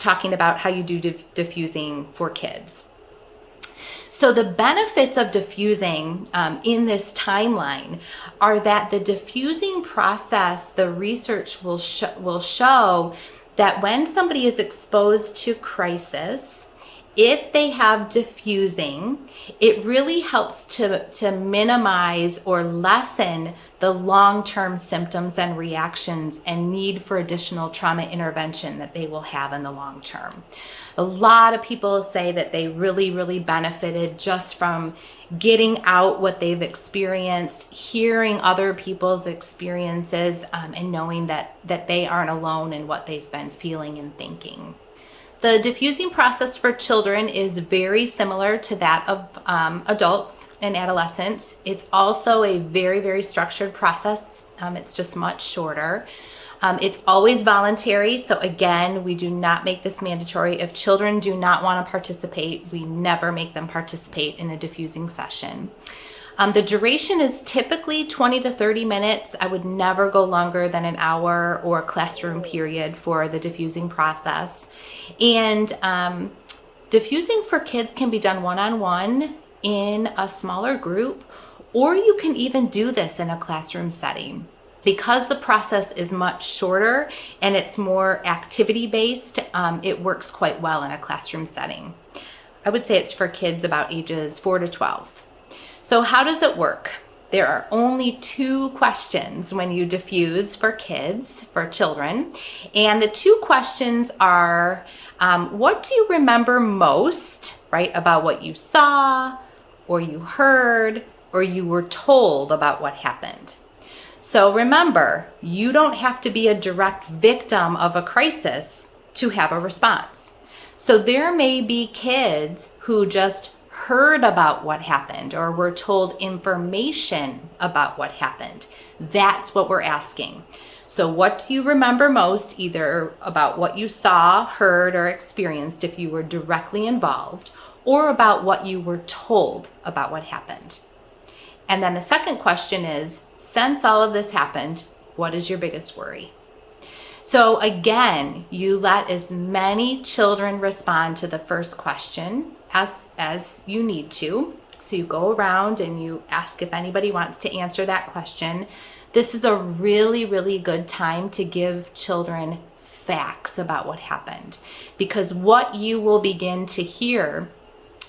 talking about how you do diffusing for kids. So the benefits of diffusing in this timeline are that the diffusing process, the research will show that when somebody is exposed to crisis, if they have diffusing, it really helps to minimize or lessen the long-term symptoms and reactions and need for additional trauma intervention that they will have in the long term. A lot of people say that they really, really benefited just from getting out what they've experienced, hearing other people's experiences, and knowing that they aren't alone in what they've been feeling and thinking. The diffusing process for children is very similar to that of adults and adolescents. It's also a very, very structured process. It's just much shorter. It's always voluntary. So again, we do not make this mandatory. If children do not want to participate, we never make them participate in a diffusing session. The duration is typically 20 to 30 minutes. I would never go longer than an hour or classroom period for the diffusing process. And diffusing for kids can be done one-on-one in a smaller group, or you can even do this in a classroom setting. Because the process is much shorter and it's more activity-based, it works quite well in a classroom setting. I would say it's for kids about ages 4 to 12. So how does it work? There are only 2 questions when you diffuse for kids, for children. And the 2 questions are, what do you remember most, right, about what you saw, or you heard, or you were told about what happened? So remember, you don't have to be a direct victim of a crisis to have a response. So there may be kids who just heard about what happened or were told information about what happened. That's what we're asking. So what do you remember most, either about what you saw, heard, or experienced if you were directly involved, or about what you were told about what happened? And then the second question is, since all of this happened, what is your biggest worry? So again, you let as many children respond to the first question as you need to. So you go around and you ask if anybody wants to answer that question. This is a really, really good time to give children facts about what happened, because what you will begin to hear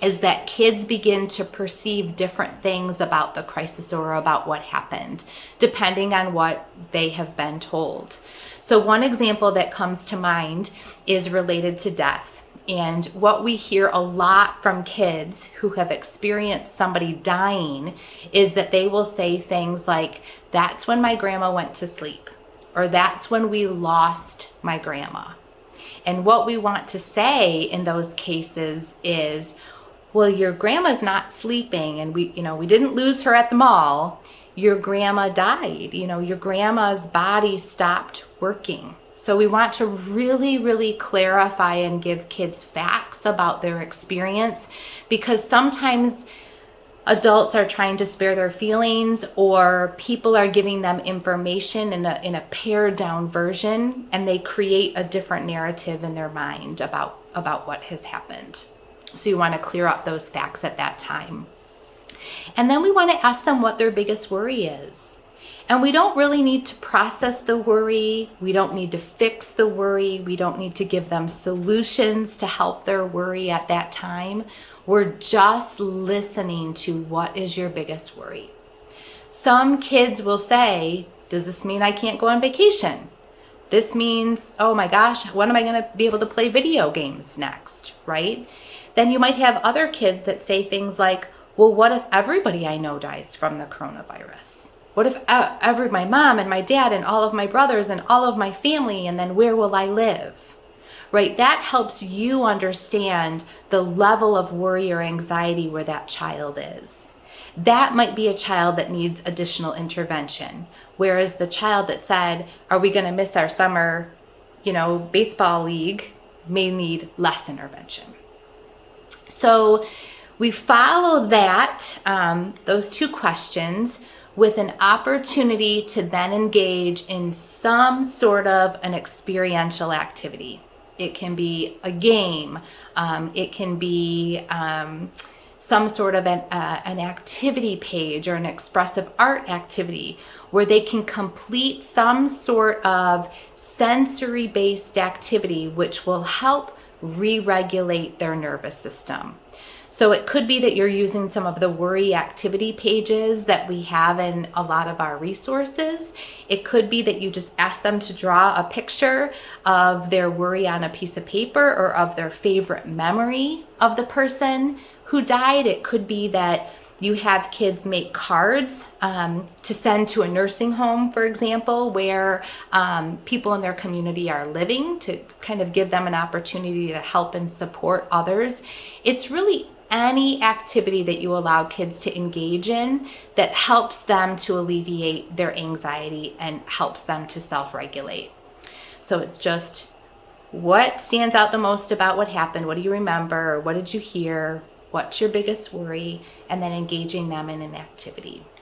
is that kids begin to perceive different things about the crisis or about what happened, depending on what they have been told. So one example that comes to mind is related to death. And what we hear a lot from kids who have experienced somebody dying is that they will say things like, that's when my grandma went to sleep, or that's when we lost my grandma. And what we want to say in those cases is, well, your grandma's not sleeping, and we didn't lose her at the mall. Your grandma died. Your grandma's body stopped working. So we want to really, really clarify and give kids facts about their experience, because sometimes adults are trying to spare their feelings, or people are giving them information in a pared down version, and they create a different narrative in their mind about what has happened. So you want to clear up those facts at that time. And then we want to ask them what their biggest worry is. And we don't really need to process the worry. We don't need to fix the worry. We don't need to give them solutions to help their worry at that time. We're just listening to what is your biggest worry. Some kids will say, does this mean I can't go on vacation? This means, oh my gosh, when am I going to be able to play video games next, right? Then you might have other kids that say things like, well, what if everybody I know dies from the coronavirus? What if my mom and my dad and all of my brothers and all of my family, and then where will I live? Right? That helps you understand the level of worry or anxiety where that child is. That might be a child that needs additional intervention. Whereas the child that said, are we going to miss our summer, baseball league, may need less intervention. So we follow that, those 2 questions, with an opportunity to then engage in some sort of an experiential activity. It can be a game. It can be some sort of an activity page or an expressive art activity where they can complete some sort of sensory-based activity which will help re-regulate their nervous system. So it could be that you're using some of the worry activity pages that we have in a lot of our resources. It could be that you just ask them to draw a picture of their worry on a piece of paper or of their favorite memory of the person who died. It could be that you have kids make cards to send to a nursing home, for example, where people in their community are living, to kind of give them an opportunity to help and support others. It's really any activity that you allow kids to engage in that helps them to alleviate their anxiety and helps them to self-regulate. So it's just what stands out the most about what happened, what do you remember, what did you hear, what's your biggest worry, and then engaging them in an activity.